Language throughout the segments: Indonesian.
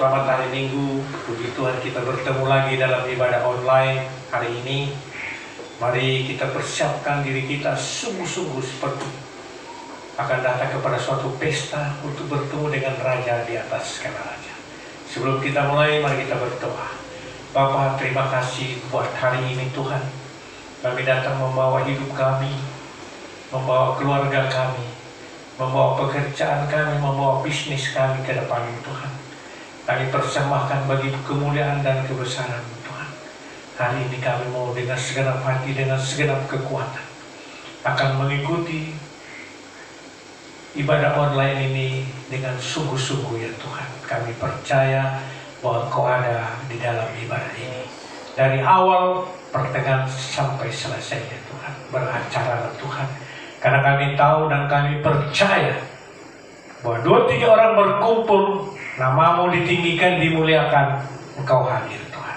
Selamat hari Minggu, puji Tuhan kita bertemu lagi dalam ibadah online hari ini. Mari kita persiapkan diri kita sungguh-sungguh seperti akan datang kepada suatu pesta untuk bertemu dengan Raja di atas segala Raja. Sebelum kita mulai, mari kita berdoa. Bapa, terima kasih buat hari ini Tuhan. Kami datang membawa hidup kami, membawa keluarga kami, membawa pekerjaan kami, membawa bisnis kami ke depan Tuhan. Kami persembahkan bagi kemuliaan dan kebesaran Tuhan. Hari ini kami mau dengan segenap hati, dengan segenap kekuatan akan mengikuti ibadah online ini dengan sungguh-sungguh ya Tuhan. Kami percaya bahwa Kau ada di dalam ibadah ini. Dari awal, pertengahan sampai selesai ya Tuhan. Beracara Tuhan. Karena kami tahu dan kami percaya bahwa 2-3 orang berkumpul, Namamu ditinggikan, dimuliakan, Engkau hadir Tuhan.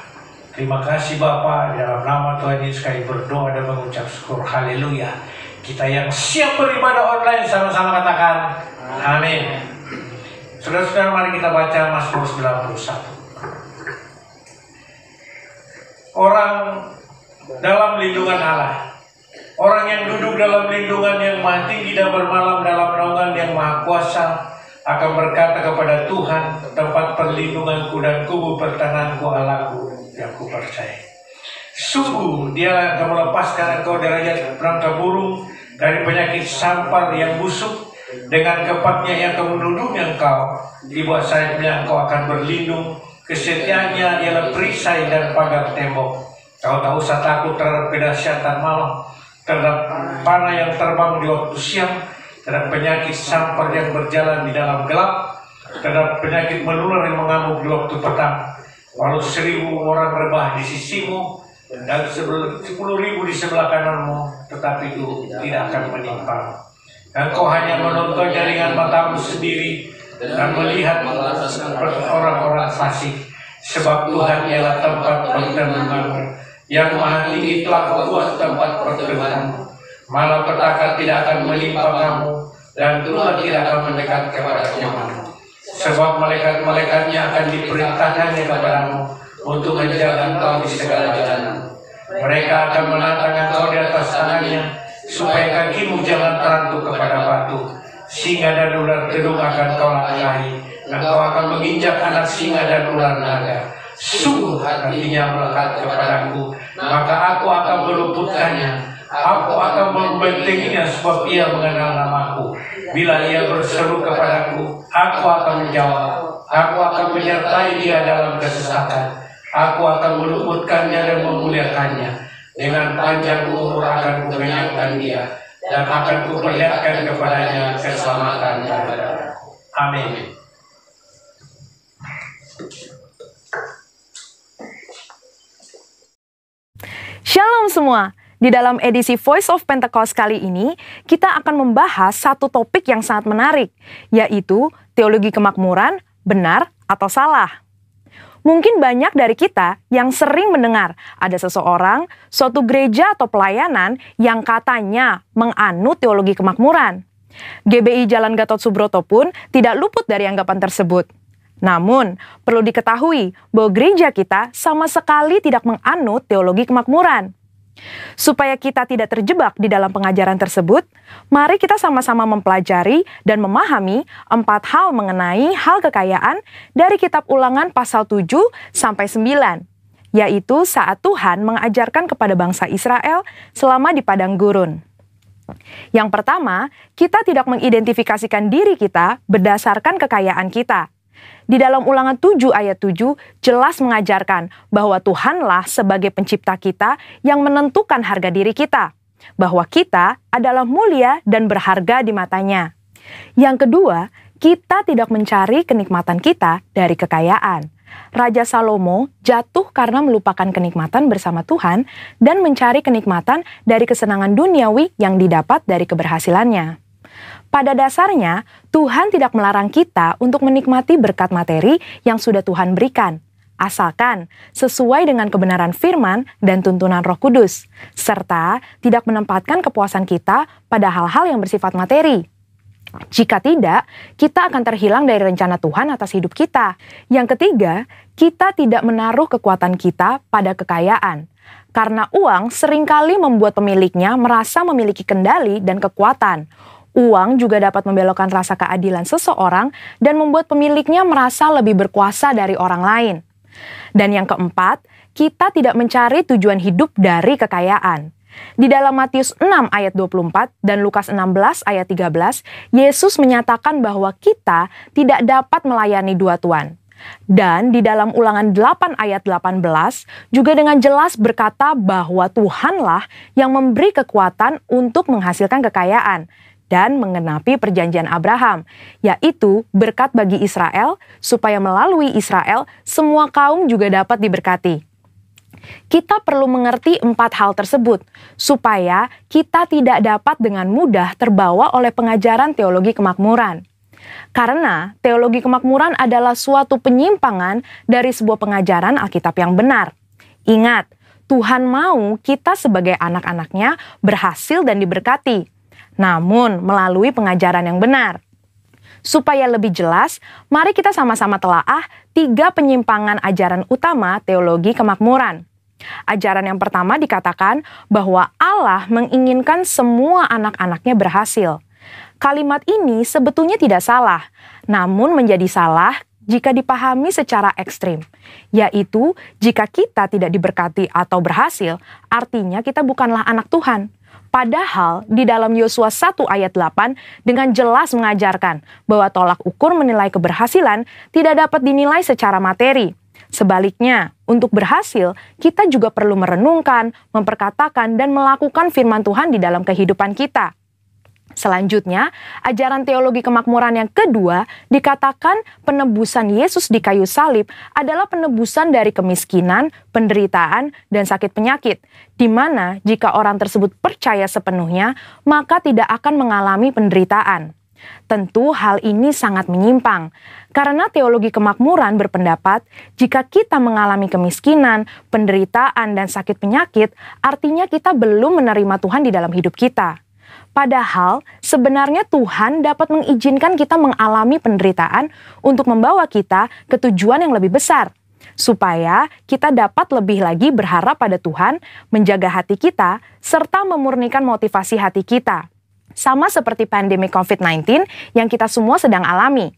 Terima kasih Bapa, dalam nama Tuhan Yesus kami berdoa dan mengucap syukur. Haleluya. Kita yang siap beribadah online sama-sama katakan amin. Saudara-saudara, mari kita baca Mazmur 91. Orang dalam lindungan Allah, orang yang duduk dalam lindungan yang maha tinggi dan bermalam dalam naungan yang maha kuasa akan berkata kepada Tuhan, tempat perlindunganku dan kubu pertahananku, Allahku yang kupercaya. Sungguh Dia yang akan melepaskan engkau dari perangkap burung, dari penyakit sampar yang busuk. Dengan kepatnya yang akan melindungi engkau, di bawah sayapnya engkau akan berlindung. Kesetiaannya ialah perisai dan pagar tembok. Kau tak usah takut terhadap kedahsyatan malam, terhadap panah yang terbang di waktu siang, terhadap penyakit sampar yang berjalan di dalam gelap, terhadap penyakit menular yang mengamuk di waktu petang. Walau 1000 orang rebah di sisimu dan 10.000 di sebelah kananmu, tetapi itu tidak akan menimpa. Engkau hanya menonton jaringan matamu sendiri dan melihat orang-orang fasik. Sebab Tuhan ialah tempat perlindunganmu, yang maha tinggi telah membuat tempat perlindunganmu. Malapetaka tidak akan menimpa kamu, dan Tuhan tidak akan mendekat kepada nyamanmu. Sebab malaikat-malaikatnya akan diperintahkannya kepadamu untuk menjaga engkau di segala jalanmu. Mereka akan menantang engkau di atas tangannya, supaya kakimu jangan terantuk kepada batu. Singa dan ular gedung akan kau langgahi. Engkau akan menginjak anak singa dan ular naga. Sungguh hatinya melekat kepadaku, maka aku akan meluputkannya. Aku akan membentenginya sebab ia mengenal namaku. Bila ia berseru kepadaku, aku akan menjawab. Aku akan menyertai dia dalam kesesakan. Aku akan meluputkannya dan memuliakannya. Dengan panjang umur akan kukenyangkan dia, dan akan kuperlihatkan kepadanya keselamatan daripada. Amin. Shalom semua. Di dalam edisi Voice of Pentecost kali ini, kita akan membahas satu topik yang sangat menarik, yaitu teologi kemakmuran, benar atau salah. Mungkin banyak dari kita yang sering mendengar ada seseorang, suatu gereja atau pelayanan yang katanya menganut teologi kemakmuran. GBI Jalan Gatot Subroto pun tidak luput dari anggapan tersebut. Namun, perlu diketahui bahwa gereja kita sama sekali tidak menganut teologi kemakmuran. Supaya kita tidak terjebak di dalam pengajaran tersebut, mari kita sama-sama mempelajari dan memahami 4 hal mengenai hal kekayaan dari kitab Ulangan pasal 7 sampai 9, yaitu saat Tuhan mengajarkan kepada bangsa Israel selama di padang gurun. Yang pertama, kita tidak mengidentifikasikan diri kita berdasarkan kekayaan kita. Di dalam Ulangan 7 ayat 7 jelas mengajarkan bahwa Tuhanlah sebagai pencipta kita yang menentukan harga diri kita, bahwa kita adalah mulia dan berharga di matanya. Yang kedua, kita tidak mencari kenikmatan kita dari kekayaan. Raja Salomo jatuh karena melupakan kenikmatan bersama Tuhan dan mencari kenikmatan dari kesenangan duniawi yang didapat dari keberhasilannya. Pada dasarnya, Tuhan tidak melarang kita untuk menikmati berkat materi yang sudah Tuhan berikan, asalkan sesuai dengan kebenaran firman dan tuntunan Roh Kudus, serta tidak menempatkan kepuasan kita pada hal-hal yang bersifat materi. Jika tidak, kita akan terhilang dari rencana Tuhan atas hidup kita. Yang ketiga, kita tidak menaruh kekuatan kita pada kekayaan. Karena uang seringkali membuat pemiliknya merasa memiliki kendali dan kekuatan. Uang juga dapat membelokkan rasa keadilan seseorang dan membuat pemiliknya merasa lebih berkuasa dari orang lain. Dan yang keempat, kita tidak mencari tujuan hidup dari kekayaan. Di dalam Matius 6 ayat 24 dan Lukas 16 ayat 13, Yesus menyatakan bahwa kita tidak dapat melayani dua tuan. Dan di dalam Ulangan 8 ayat 18 juga dengan jelas berkata bahwa Tuhanlah yang memberi kekuatan untuk menghasilkan kekayaan dan mengenapi perjanjian Abraham, yaitu berkat bagi Israel supaya melalui Israel semua kaum juga dapat diberkati. Kita perlu mengerti 4 hal tersebut, supaya kita tidak dapat dengan mudah terbawa oleh pengajaran teologi kemakmuran. Karena teologi kemakmuran adalah suatu penyimpangan dari sebuah pengajaran Alkitab yang benar. Ingat, Tuhan mau kita sebagai anak-anaknya berhasil dan diberkati, namun melalui pengajaran yang benar. Supaya lebih jelas, mari kita sama-sama telaah 3 penyimpangan ajaran utama teologi kemakmuran. Ajaran yang pertama dikatakan bahwa Allah menginginkan semua anak-anaknya berhasil. Kalimat ini sebetulnya tidak salah, namun menjadi salah jika dipahami secara ekstrim. Yaitu, jika kita tidak diberkati atau berhasil, artinya kita bukanlah anak Tuhan. Padahal di dalam Yosua 1 ayat 8 dengan jelas mengajarkan bahwa tolak ukur menilai keberhasilan tidak dapat dinilai secara materi. Sebaliknya, untuk berhasil, kita juga perlu merenungkan, memperkatakan, dan melakukan firman Tuhan di dalam kehidupan kita. Selanjutnya, ajaran teologi kemakmuran yang kedua dikatakan penebusan Yesus di kayu salib adalah penebusan dari kemiskinan, penderitaan, dan sakit penyakit, di mana jika orang tersebut percaya sepenuhnya, maka tidak akan mengalami penderitaan. Tentu hal ini sangat menyimpang, karena teologi kemakmuran berpendapat jika kita mengalami kemiskinan, penderitaan, dan sakit penyakit, artinya kita belum menerima Tuhan di dalam hidup kita. Padahal sebenarnya Tuhan dapat mengizinkan kita mengalami penderitaan untuk membawa kita ke tujuan yang lebih besar, supaya kita dapat lebih lagi berharap pada Tuhan, menjaga hati kita, serta memurnikan motivasi hati kita. Sama seperti pandemi COVID-19 yang kita semua sedang alami.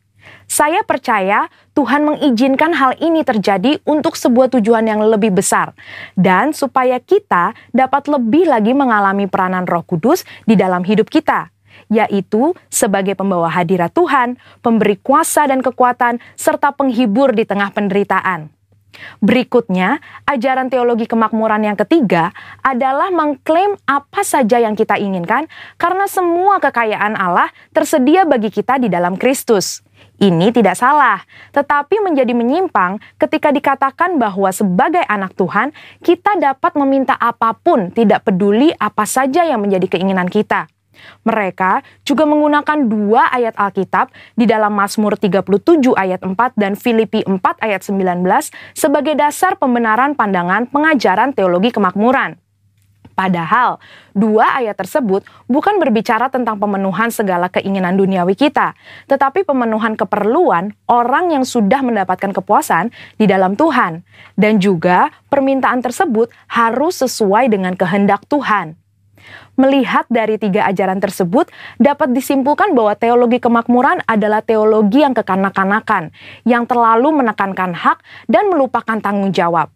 Saya percaya Tuhan mengizinkan hal ini terjadi untuk sebuah tujuan yang lebih besar, dan supaya kita dapat lebih lagi mengalami peranan Roh Kudus di dalam hidup kita, yaitu sebagai pembawa hadirat Tuhan, pemberi kuasa dan kekuatan, serta penghibur di tengah penderitaan. Berikutnya, ajaran teologi kemakmuran yang ketiga adalah mengklaim apa saja yang kita inginkan karena semua kekayaan Allah tersedia bagi kita di dalam Kristus. Ini tidak salah, tetapi menjadi menyimpang ketika dikatakan bahwa sebagai anak Tuhan, kita dapat meminta apapun, tidak peduli apa saja yang menjadi keinginan kita. Mereka juga menggunakan 2 ayat Alkitab di dalam Mazmur 37 ayat 4 dan Filipi 4 ayat 19 sebagai dasar pembenaran pandangan pengajaran teologi kemakmuran. Padahal, 2 ayat tersebut bukan berbicara tentang pemenuhan segala keinginan duniawi kita, tetapi pemenuhan keperluan orang yang sudah mendapatkan kepuasan di dalam Tuhan. Dan juga permintaan tersebut harus sesuai dengan kehendak Tuhan. Melihat dari 3 ajaran tersebut, dapat disimpulkan bahwa teologi kemakmuran adalah teologi yang kekanak-kanakan, yang terlalu menekankan hak dan melupakan tanggung jawab.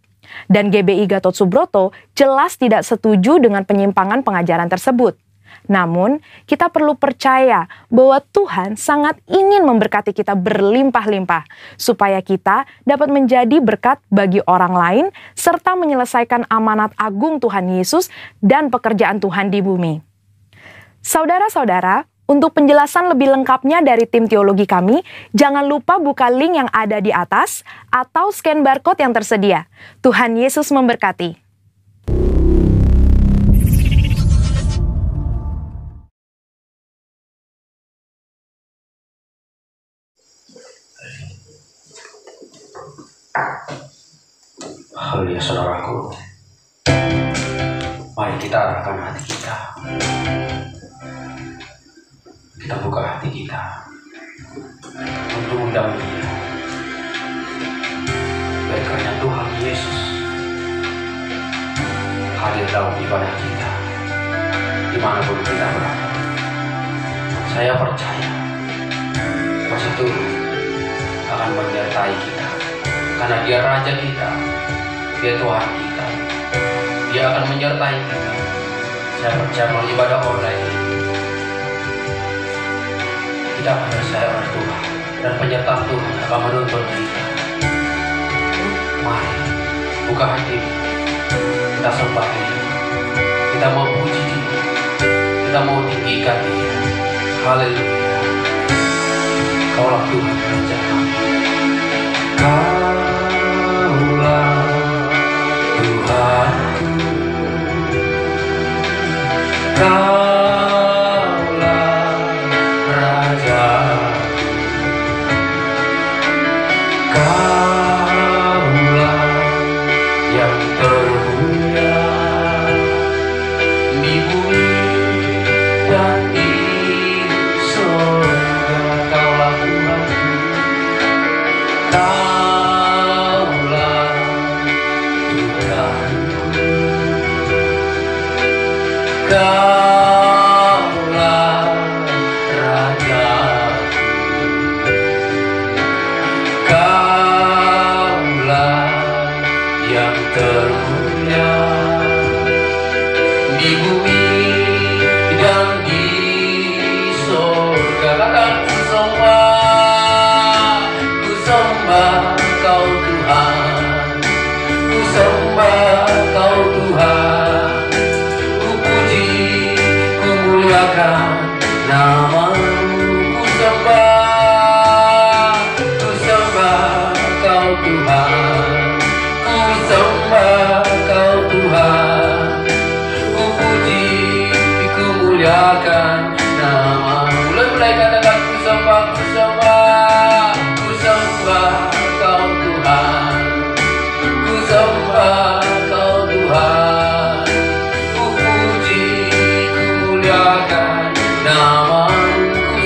Dan GBI Gatot Subroto jelas tidak setuju dengan penyimpangan pengajaran tersebut. Namun, kita perlu percaya bahwa Tuhan sangat ingin memberkati kita berlimpah-limpah, supaya kita dapat menjadi berkat bagi orang lain, serta menyelesaikan amanat agung Tuhan Yesus dan pekerjaan Tuhan di bumi. Saudara-saudara, untuk penjelasan lebih lengkapnya dari tim teologi kami, jangan lupa buka link yang ada di atas atau scan barcode yang tersedia. Tuhan Yesus memberkati. Haleluya saudaraku, mari kita arahkan hati kita. kita buka hati kita untuk undang Dia. Biar karena Tuhan Yesus hadir dalam ibadah kita dimanapun kita berada. Saya percaya kuasa Tuhan akan menyertai kita, karena Dia Raja kita, Dia Tuhan kita. Dia akan menyertai kita. Saya percaya melalui ibadah online ini kita akan disertai oleh Tuhan, dan penyertaan Tuhan akan menuntun kita. Mari buka hati, kita sembah Dia, kita mau puji Dia, kita mau tinggikan Dia. Haleluya. Kaulah Tuhan Raja kami. Kaulah Tuhanku, Kaulah Raja, Kaulah yang termulia di bumi dan di surga. Kaulah Tuhanku, Kaulah Tuhanku, Kaulah Rajaku, Kaulah yang termulia di bumi dan di surga. Katakan ku sembah Kau Tuhan, ku sembah Kau Tuhan, ku puji, ku muliakan nama-Mu. Ku sembah Kau Tuhan, ku sembah Kau Tuhan, ku puji, ku muliakan nama-Mu. Mulai katakan ku sembah Kau Tuhan, ku sembah Kau Tuhan, ku puji, ku muliakan nama-Mu. Ku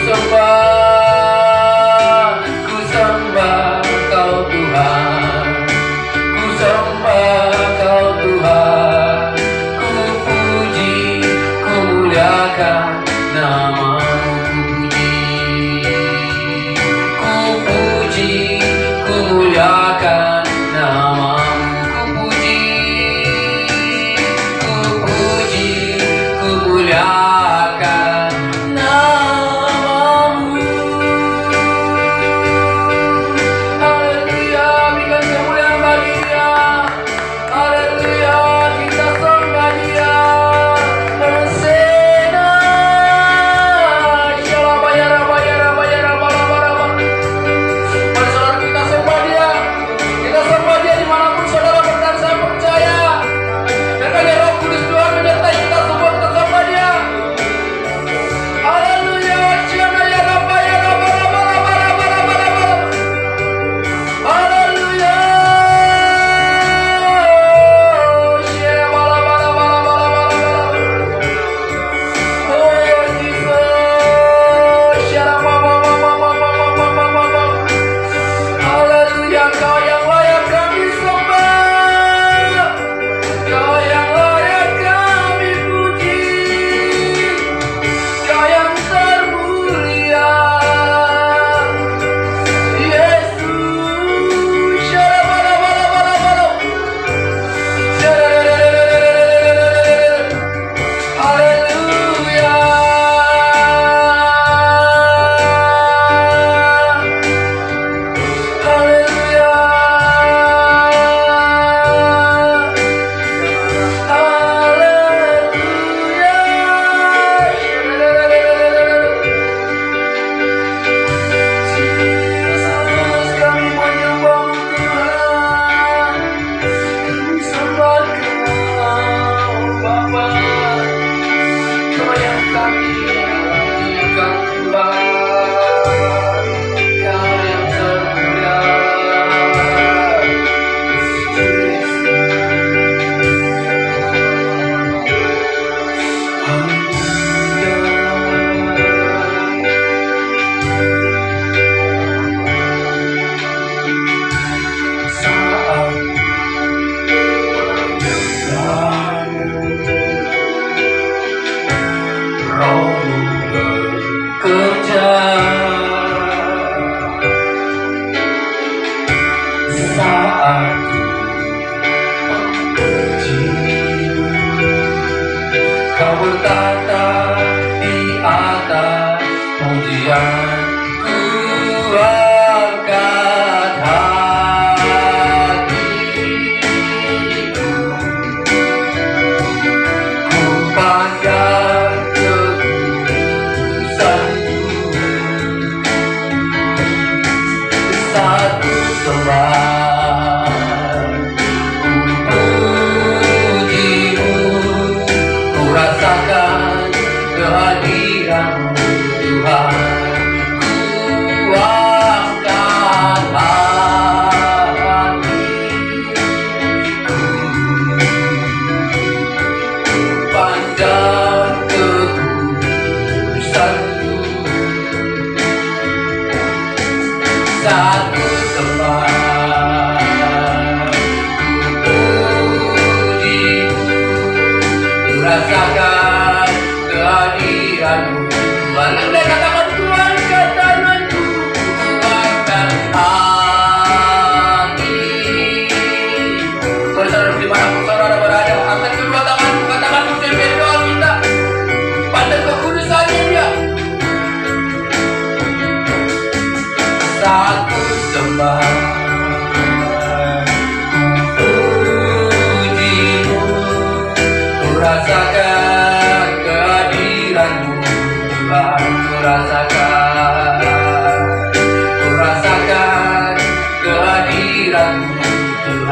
sembah Kau Tuhan,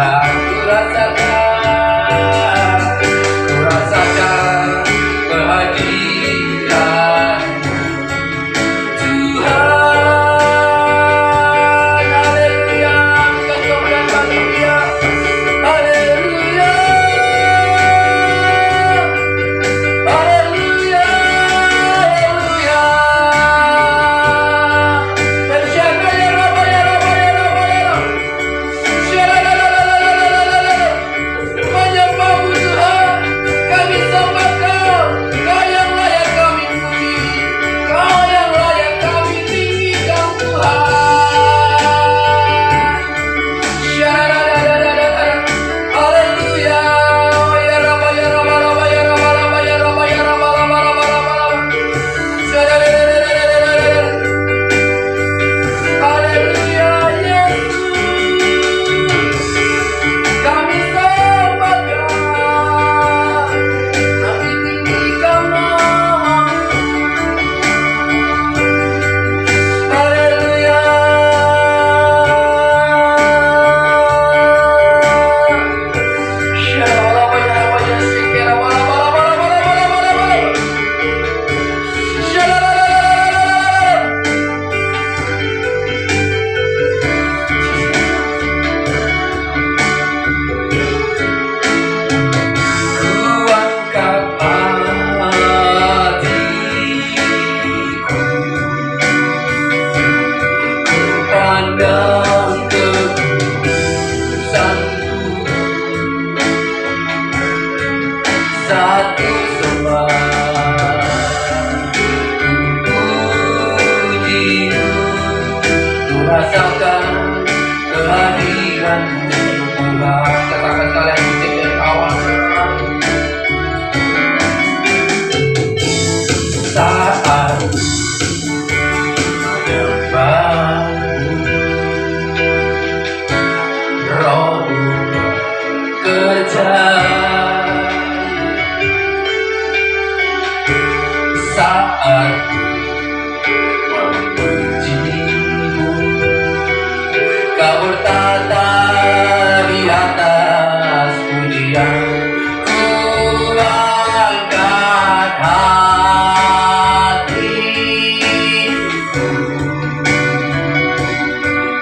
Tuhan, ku rasakan kehadiran Tuhan. Haleluya, engkau kemuliaan Dia. Haleluya, haleluya, haleluya. Bersyukur ya Rabb, ya Rabb, ya Rabb, ya Rabb. Menyembahmu Tuhan, kami sembah Kau, Kau yang layak kami puji, Kau yang layak kami tinggikan Tuhan. Haleluya, ya Rabb, ya Rabb, ya Rabb, ya Rabb, ya Rabb, ya Rabb, ya Rabb, haleluya, Yesus. Kami sembah Kau, kami tinggikan Namamu. Haleluya. Pandang keputusanku, satu sembah pujimu, ku rasakan kehadiran-Mu Tuhan. Katakan kalian musik dari awal. Saat menyembah Roh kerja, saat memujimu, Kau bertata di atas pujian. Ku angkat hatiku,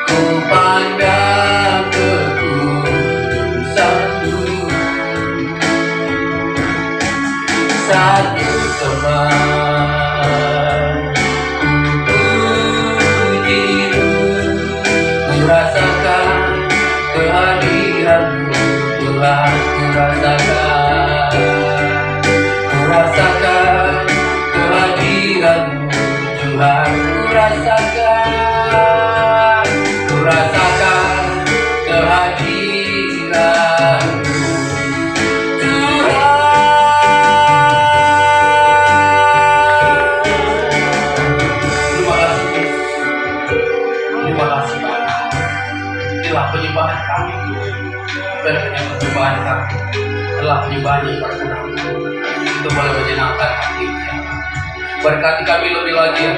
ku pandang kekudusan-Mu, satu sembah pujimu, ku rasakan kehadiran-Mu Tuhan. Ku rasakan kehadiran-Mu Tuhan. Ku rasakan kehadiran-Mu Tuhan. Terima kasih Bapak. Inilah penyembahan kami, dan penyembahan kami adalah penyembahan yang berkenan untuk boleh menyenangkan hati Dia. Berkati kami lebih lagi ya,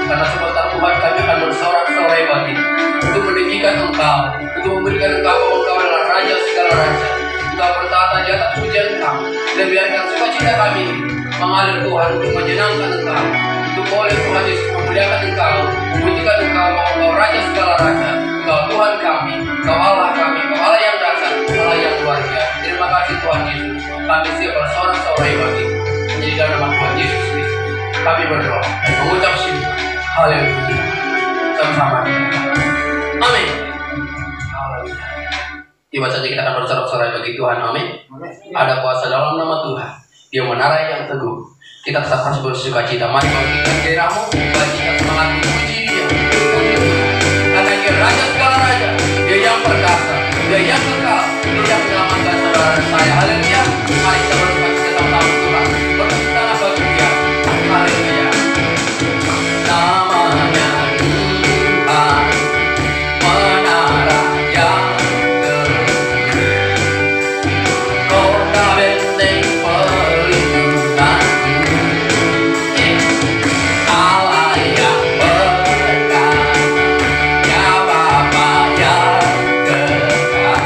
karena sebentar Tuhan kami akan bersorak-sorai batin untuk meninggikan Engkau, untuk memberikan Engkau bahwa Engkau adalah Raja segala raja. Engkau bertata di atas pujian kami, dan biarkan sukacita kami mengalir Tuhan untuk menyenangkan Engkau, untuk boleh Tuhan Yesus memuliakan Engkau, memujikan Engkau bahwa Engkau Raja segala raja. Engkau Tuhan kami, Engkau Allah kami, Engkau Allah yang dasar, Allah yang luar biasa. Terima kasih Tuhan Yesus. Kami siap bersorak-sorai bagi menjadi dalam nama Tuhan Yesus Kristus. Kami berdoa dan mengucap syukur. Haleluya. Sama-sama. Amin. Haleluya. Tiba saja kita akan bersorak-sorai bagi Tuhan. Amin. Ada kuasa dalam nama Tuhan. Dia menara yang teguh. Kita tetap harus bersukacita. Mari bangkitkan gairahmu, bangkitkan semangat, puji Dia. Puji Tuhan. Karena Dia Raja segala raja, Dia yang perkasa, Dia yang kekal, Dia yang menyelamatkan saudara saya. Haleluya. Mari kita bersukacita sama-sama Tuhan. Bertepuk tangan bagi Dia. Haleluya. Namanya Tuhan, menara yang teguh, kota benteng perlindunganku, Allah yang berkat, ya Bapa yang kekal.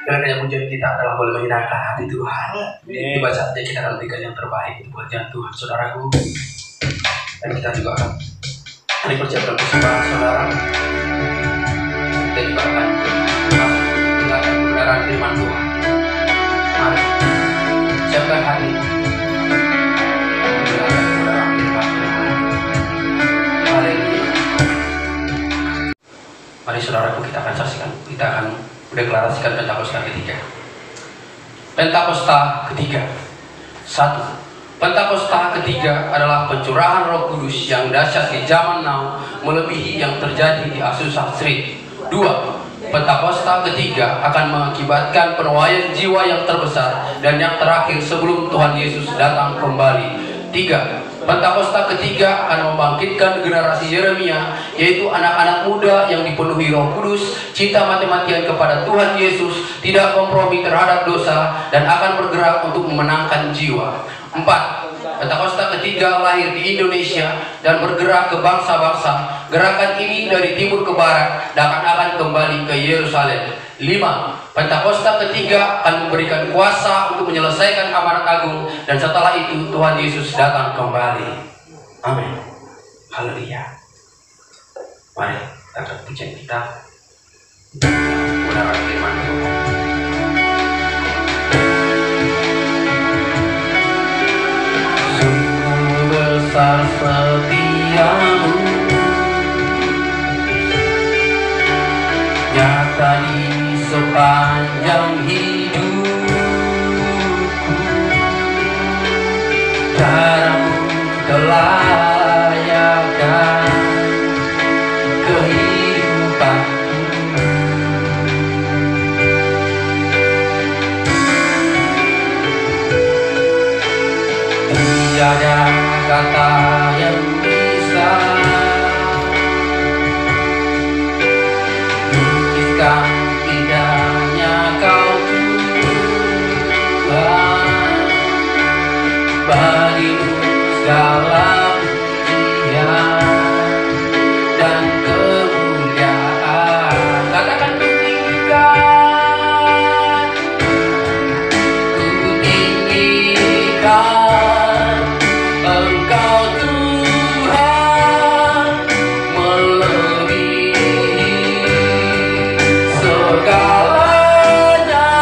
Kiranya pujian kita adalah boleh menyenangkan hati Tuhan. Tiba saatnya kita akan berikan yang terbaik untuk pujian Tuhan, saudaraku. Dan kita juga akan dipersiapkan persembahan saudara. Kita juga akan mendengarkan kebenaran firman Tuhan. Mari siapkan hati mendengarkan kebenaran firman Tuhan. Haleluya. Mari saudaraku, kita akan saksikan, kita akan mendeklarasikan Pentakosta ketiga. Pentakosta ketiga. 1. Pentakosta ketiga adalah pencurahan Roh Kudus yang dahsyat di zaman now, melebihi yang terjadi di Azusa Street. 2. Pentakosta ketiga akan mengakibatkan penuaian jiwa yang terbesar dan yang terakhir sebelum Tuhan Yesus datang kembali. 3. Pentakosta ketiga akan membangkitkan generasi Yeremia, yaitu anak-anak muda yang dipenuhi Roh Kudus, cinta mati-matian kepada Tuhan Yesus, tidak kompromi terhadap dosa, dan akan bergerak untuk memenangkan jiwa. 4. Pentakosta ketiga lahir di Indonesia dan bergerak ke bangsa-bangsa. Gerakan ini dari timur ke barat dan akan kembali ke Yerusalem. 5. Pentakosta ketiga akan memberikan kuasa untuk menyelesaikan amanat agung, dan setelah itu Tuhan Yesus datang kembali. Amin. Haleluya. Mari kita akan pujian kita kebenaran firman Tuhan. Sungguh besar setiamu, nyata di sepanjang hidupku. Caramu telayakkan kehidupanku. Tiada kata yang bisa lukiskan indahnya Kau Tuhan. Bagimu segala pujian dan kemuliaan. Katakan ku tinggikan, Engkau Tuhan, melebihi segalanya,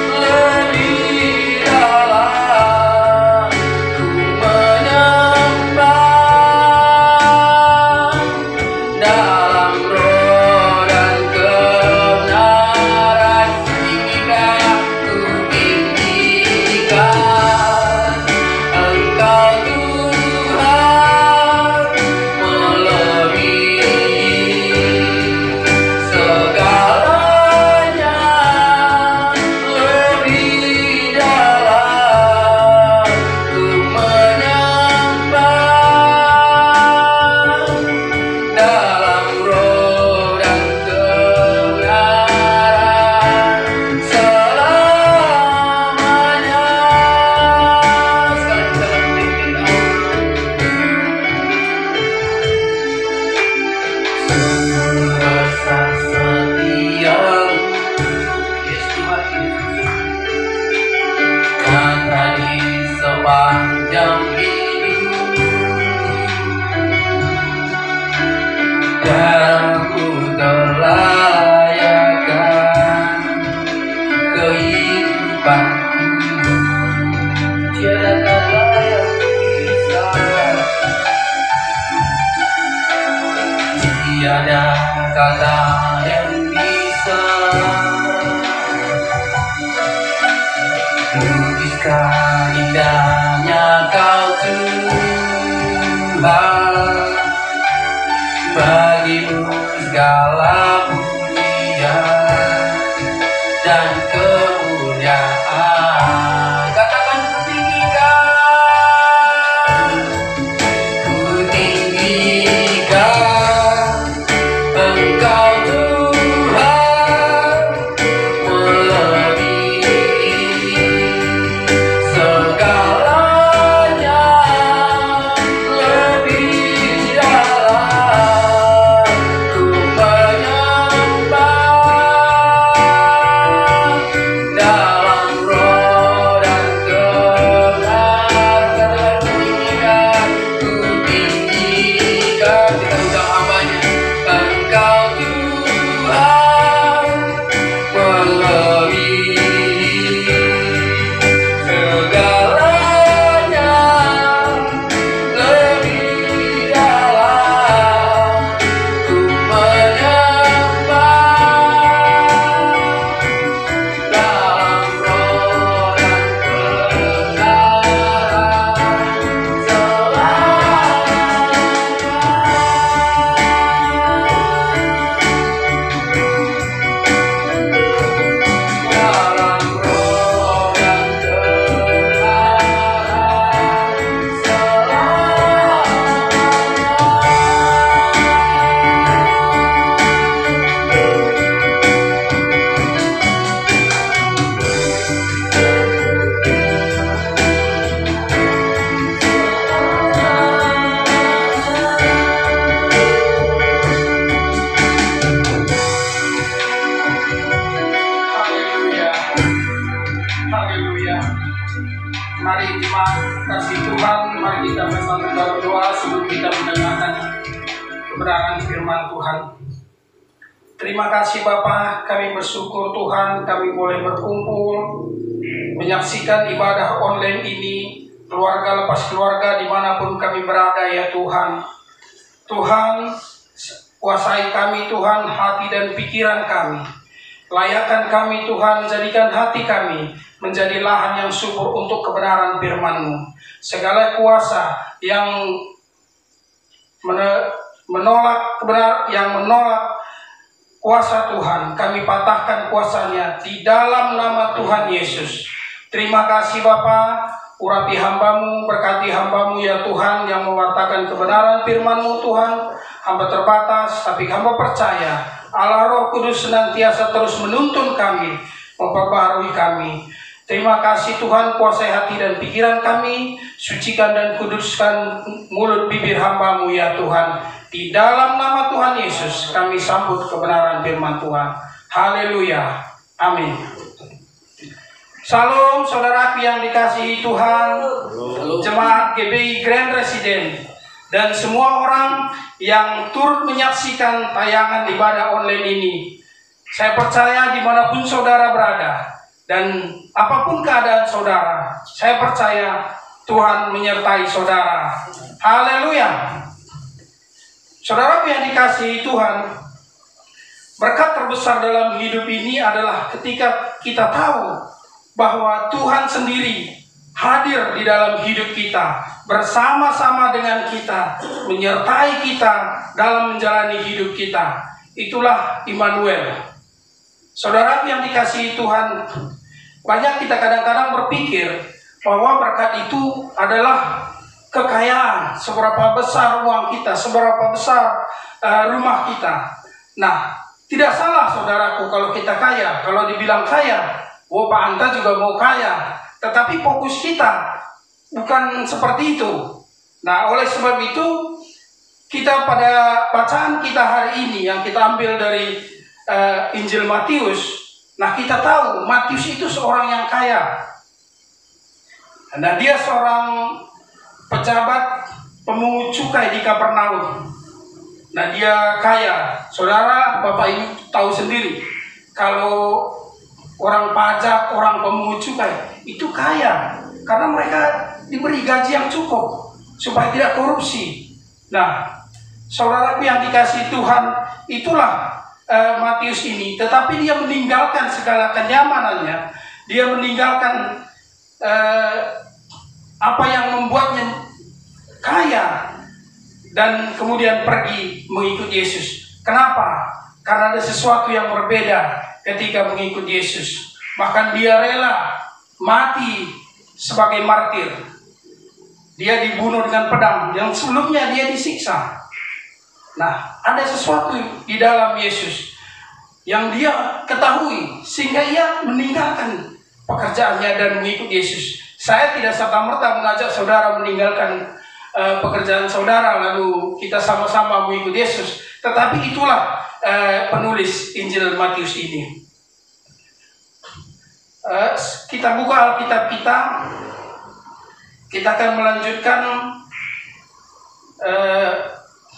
lebih dalam ku menyembah dalam roh dan kebenaran. Tinggikan, ku tinggikan Engkau Tuhan, melebihi segalanya, lebih dalam ku menyembah dalam roh dan kebenaran selamanya. Sekarang kita tinggikan besar setiamu, Yesus Tuhan, nyata di sepanjang hidup. Darahku terlayakkan kehidupanku. Tiada kata yang bisa, tiada kata yang bisa lukiskan indahnya Kau Tuhan. Bagimu segala pujian dan kemuliaan. Katakan ku tinggikan, ku tinggikan Engkau Tuhan, melebihi segalanya, lebih dalam ku menyembah kita bersama dalam doa sebelum kita mendengarkan kebenaran firman Tuhan. Terima kasih Bapa, kami bersyukur Tuhan kami boleh berkumpul menyaksikan ibadah online ini, keluarga lepas keluarga dimanapun kami berada ya Tuhan. Tuhan, kuasai kami Tuhan, hati dan pikiran kami. Layakan kami Tuhan, jadikan hati kami menjadi lahan yang subur untuk kebenaran firman-Mu. Segala kuasa yang menolak kuasa Tuhan, kami patahkan kuasanya di dalam nama Tuhan Yesus. Terima kasih Bapa, urapi hamba-Mu, berkati hamba-Mu ya Tuhan yang mewartakan kebenaran firman-Mu Tuhan. Hamba terbatas, tapi hamba percaya Allah Roh Kudus senantiasa terus menuntun kami, memperbaharui kami. Terima kasih Tuhan, kuasai hati dan pikiran kami, sucikan dan kuduskan mulut bibir hamba-Mu ya Tuhan. Di dalam nama Tuhan Yesus kami sambut kebenaran firman Tuhan. Haleluya. Amin. Salam saudaraku yang dikasihi Tuhan, jemaat GBI Grand Resident, dan semua orang yang turut menyaksikan tayangan ibadah online ini. Saya percaya dimanapun saudara berada dan apapun keadaan saudara, saya percaya Tuhan menyertai saudara. Haleluya. Saudara yang dikasihi Tuhan, berkat terbesar dalam hidup ini adalah ketika kita tahu bahwa Tuhan sendiri hadir di dalam hidup kita, bersama-sama dengan kita, menyertai kita dalam menjalani hidup kita. Itulah Immanuel. Saudara yang dikasihi Tuhan, banyak kita kadang-kadang berpikir bahwa berkat itu adalah kekayaan, seberapa besar uang kita, seberapa besar rumah kita. Nah, tidak salah saudaraku kalau kita kaya. Kalau dibilang kaya, oh Pak Anta juga mau kaya. Tetapi fokus kita bukan seperti itu. Nah, oleh sebab itu, kita pada bacaan kita hari ini yang kita ambil dari Injil Matius, nah kita tahu Matius itu seorang yang kaya. Nah, dia seorang pejabat pemungut cukai di Kapernaum. Nah, dia kaya. Saudara, Bapak Ibu tahu sendiri, kalau orang pajak, orang pemungut cukai itu kaya karena mereka diberi gaji yang cukup supaya tidak korupsi. Nah, saudaraku yang dikasihi Tuhan, itulah Matius ini. Tetapi dia meninggalkan segala kenyamanannya, dia meninggalkan apa yang membuatnya kaya dan kemudian pergi mengikut Yesus. Kenapa? Karena ada sesuatu yang berbeda ketika mengikut Yesus. Bahkan dia rela mati sebagai martir. Dia dibunuh dengan pedang yang sebelumnya dia disiksa. Nah, ada sesuatu di dalam Yesus yang dia ketahui sehingga ia meninggalkan pekerjaannya dan mengikut Yesus. Saya tidak serta-merta mengajak saudara meninggalkan pekerjaan saudara lalu kita sama-sama mengikut Yesus. Tetapi itulah penulis Injil Matius ini. Kita buka Alkitab kita. Kita akan melanjutkan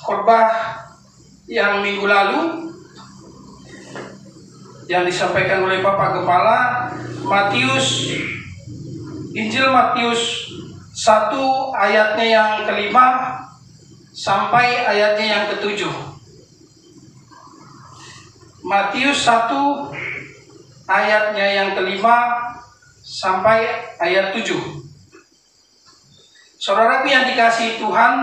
khotbah yang minggu lalu yang disampaikan oleh Bapak Gembala. Injil Matius 1 ayatnya yang ke-5 sampai ayatnya yang ke-7. Matius 1 ayatnya yang ke-5 sampai ayat 7. Saudaraku yang dikasihi Tuhan,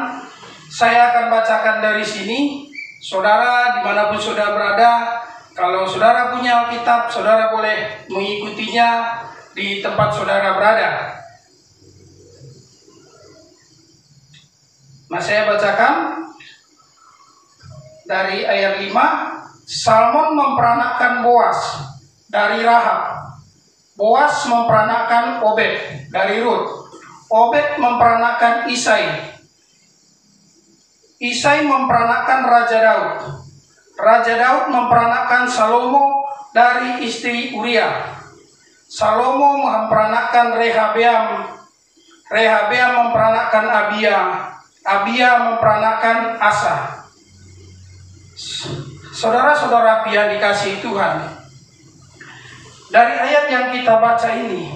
saya akan bacakan dari sini. Saudara dimanapun saudara berada, kalau saudara punya Alkitab, saudara boleh mengikutinya di tempat saudara berada. Nah, saya bacakan dari ayat 5. Salmon memperanakkan Boas dari Rahab. Boas memperanakkan Obed dari Rut. Obed memperanakkan Isai. Isai memperanakkan Raja Daud. Raja Daud memperanakkan Salomo dari istri Uria. Salomo memperanakkan Rehabeam. Rehabeam memperanakan Abia, Abia memperanakan Asa. Saudara-saudara yang dikasihi Tuhan, dari ayat yang kita baca ini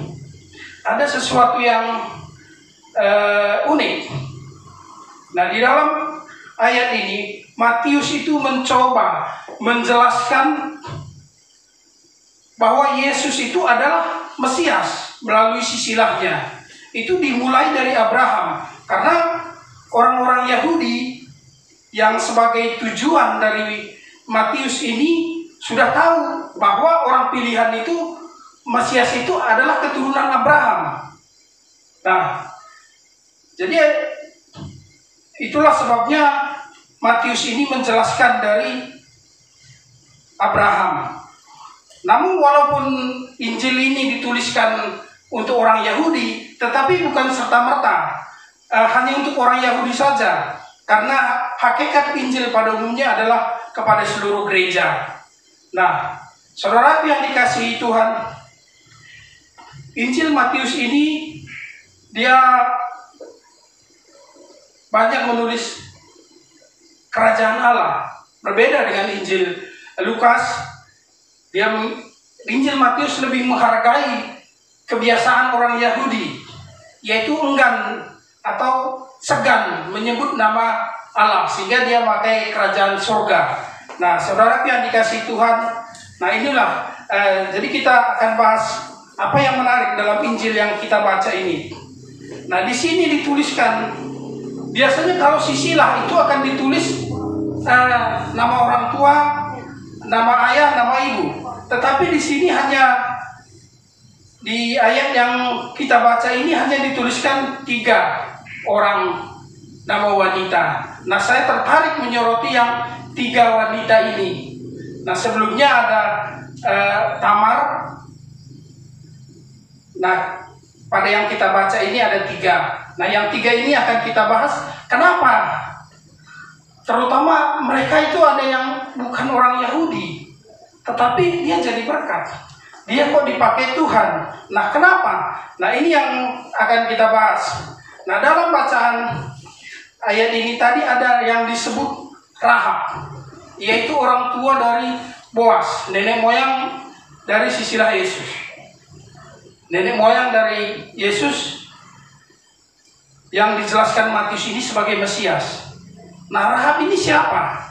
ada sesuatu yang unik. Nah, di dalam ayat ini Matius itu mencoba menjelaskan bahwa Yesus itu adalah Mesias melalui sisilahnya. Itu dimulai dari Abraham, karena orang-orang Yahudi yang sebagai tujuan dari Matius ini sudah tahu bahwa orang pilihan itu, Mesias itu adalah keturunan Abraham. Nah, jadi itulah sebabnya Matius ini menjelaskan dari Abraham. Namun walaupun Injil ini dituliskan untuk orang Yahudi, tetapi bukan serta-merta hanya untuk orang Yahudi saja, karena hakikat Injil pada umumnya adalah kepada seluruh gereja. Nah, saudara yang dikasihi Tuhan, Injil Matius ini dia banyak menulis kerajaan Allah, berbeda dengan Injil Lukas. Injil Matius lebih menghargai kebiasaan orang Yahudi, yaitu enggan atau segan menyebut nama Allah, sehingga dia pakai kerajaan surga. Nah, saudara yang dikasihi Tuhan, nah inilah jadi kita akan bahas apa yang menarik dalam Injil yang kita baca ini. Nah, di sini dituliskan, biasanya kalau sisilah itu akan ditulis nama orang tua, nama ayah, nama ibu. Tetapi di sini hanya di ayat yang kita baca ini hanya dituliskan 3 orang nama wanita. Nah, saya tertarik menyoroti yang 3 wanita ini. Nah, sebelumnya ada Tamar. Nah, pada yang kita baca ini ada 3. Nah, yang 3 ini akan kita bahas. Kenapa? Terutama mereka itu ada yang bukan orang Yahudi, tetapi dia jadi berkat. Dia kok dipakai Tuhan. Nah, kenapa? Nah, ini yang akan kita bahas. Nah, dalam bacaan ayat ini tadi ada yang disebut Rahab, yaitu orang tua dari Boas, nenek moyang dari sisilah Yesus. Nenek moyang dari Yesus yang dijelaskan Matius ini sebagai Mesias. Nah, Rahab ini siapa?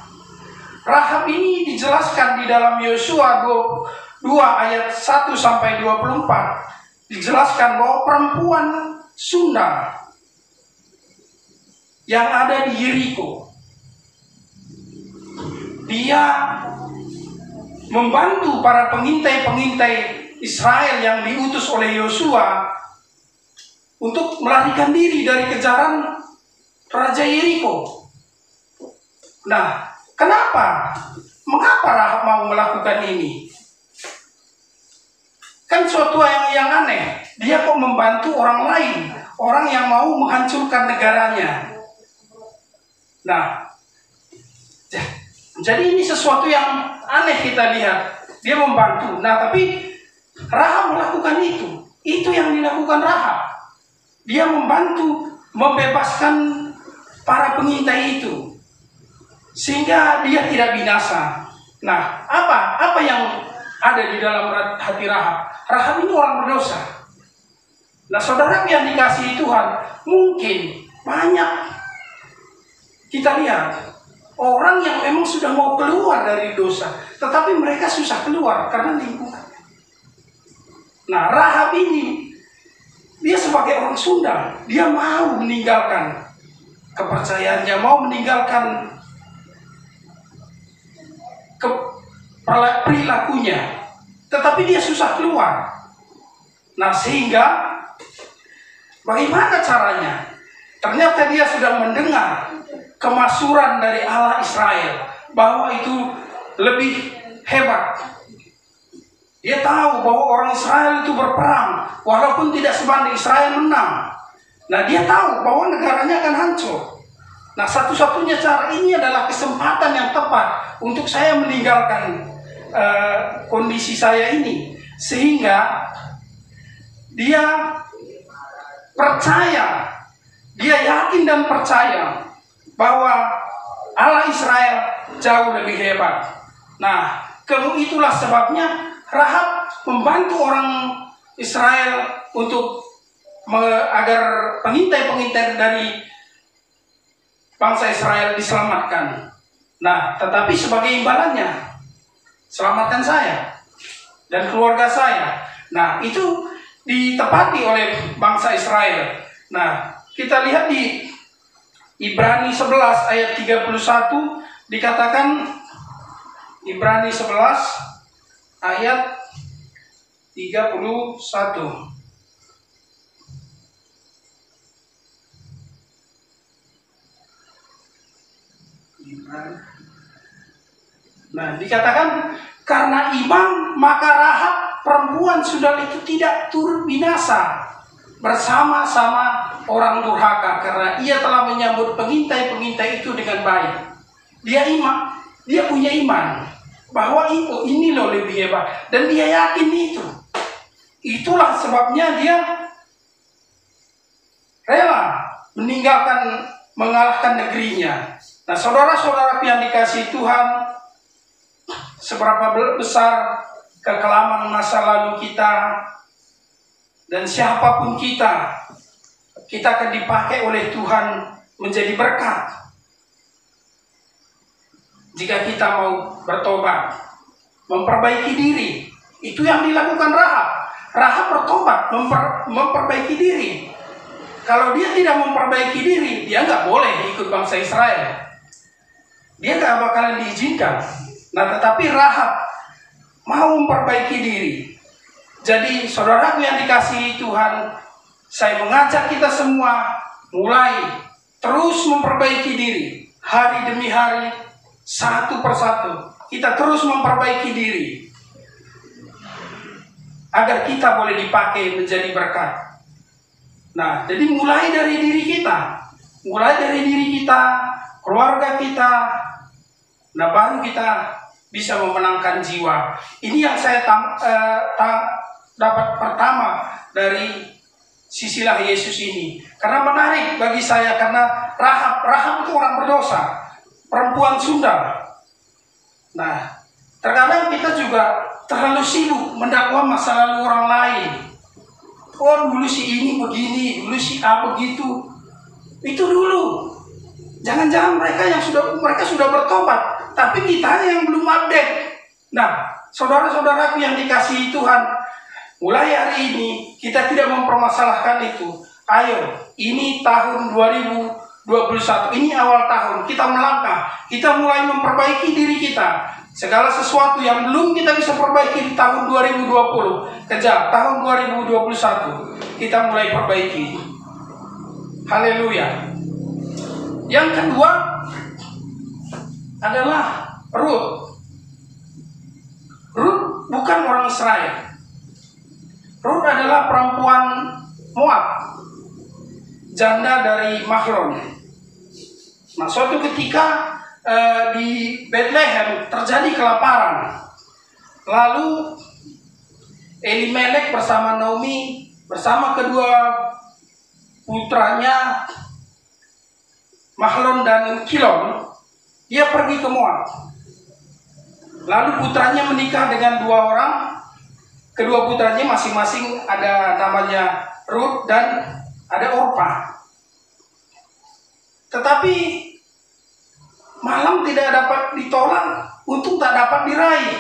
Rahab ini dijelaskan di dalam Yosua 2 ayat 1 sampai 24, dijelaskan bahwa perempuan Sunda yang ada di Yeriko, dia membantu para pengintai-pengintai Israel yang diutus oleh Yosua untuk melarikan diri dari kejaran Raja Yeriko. Nah, kenapa? Mengapa Rahab mau melakukan ini? Kan suatu yang aneh. Dia kok membantu orang lain, orang yang mau menghancurkan negaranya. Nah, jadi ini sesuatu yang aneh kita lihat. Dia membantu. Nah, tapi Rahab melakukan itu. Itu yang dilakukan Rahab. Dia membantu membebaskan para pengintai itu, sehingga dia tidak binasa. Nah, apa yang ada di dalam hati Rahab? Rahab ini orang berdosa. Nah, saudara yang dikasihi Tuhan, mungkin banyak kita lihat orang yang memang sudah mau keluar dari dosa, tetapi mereka susah keluar karena lingkungan. Nah, Rahab ini, dia sebagai orang Sunda, dia mau meninggalkan kepercayaannya, mau meninggalkan perilakunya, tetapi dia susah keluar. Nah, sehingga bagaimana caranya? Ternyata dia sudah mendengar kemasuran dari Allah Israel bahwa itu lebih hebat. Dia tahu bahwa orang Israel itu berperang, walaupun tidak sebanding Israel menang. Nah, dia tahu bahwa negaranya akan hancur. Nah, satu-satunya cara ini adalah kesempatan yang tepat untuk saya meninggalkan kondisi saya ini, sehingga dia percaya, dia yakin dan percaya bahwa Allah Israel jauh lebih hebat. Nah, itulah sebabnya Rahab membantu orang Israel untuk agar pengintai-pengintai dari bangsa Israel diselamatkan. Nah, tetapi sebagai imbalannya, selamatkan saya dan keluarga saya. Nah, itu ditepati oleh bangsa Israel. Nah, kita lihat di Ibrani 11 ayat 31 dikatakan, Ibrani 11 ayat 31. Nah, dikatakan karena iman maka Rahab perempuan Sudal itu tidak turut binasa bersama-sama orang durhaka, karena ia telah menyambut pengintai-pengintai itu dengan baik. Dia punya iman bahwa ini loh lebih hebat, dan dia yakin itu. Itulah sebabnya dia rela mengalahkan negerinya. Nah, saudara-saudara yang dikasihi Tuhan, seberapa besar kekelaman masa lalu kita, dan siapapun kita akan dipakai oleh Tuhan menjadi berkat jika kita mau bertobat, memperbaiki diri. Itu yang dilakukan Rahab. Rahab bertobat, memperbaiki diri. Kalau dia tidak memperbaiki diri, dia nggak boleh ikut bangsa Israel. Dia nggak bakalan diizinkan. Nah, tetapi Rahab mau memperbaiki diri. Jadi, saudaraku yang dikasihi Tuhan, saya mengajak kita semua mulai terus memperbaiki diri. Hari demi hari, satu persatu, kita terus memperbaiki diri. Agar kita boleh dipakai menjadi berkat. Nah, jadi mulai dari diri kita. Mulai dari diri kita, keluarga kita. Nah, baru kita bisa memenangkan jiwa. Ini yang saya dapat pertama dari sisilah Yesus ini. Karena menarik bagi saya, karena Rahab itu orang berdosa, perempuan Sundal. Nah, terkadang kita juga terlalu sibuk mendakwa masa lalu orang lain. Oh, dulu si ini begini, dulu si A begitu. Itu dulu. Jangan-jangan mereka sudah bertobat, tapi kita yang belum update. Nah, saudara-saudaraku yang dikasihi Tuhan, mulai hari ini kita tidak mempermasalahkan itu. Ayo, ini tahun 2021, ini awal tahun, kita melangkah, kita mulai memperbaiki diri kita. Segala sesuatu yang belum kita bisa perbaiki di tahun 2020, kejar tahun 2021, kita mulai perbaiki. Haleluya. Yang kedua adalah Ruth. Ruth bukan orang Israel. Ruth adalah perempuan Moab, janda dari Mahlon. Nah, suatu ketika di Bethlehem terjadi kelaparan. Lalu Elimelek bersama Naomi, bersama kedua putranya Mahlon dan Kilon, dia pergi ke Moab. Lalu putranya menikah dengan dua orang. Kedua putranya masing-masing ada namanya Ruth dan ada Orpa. Tetapi malam tidak dapat ditolak, untung tak dapat diraih.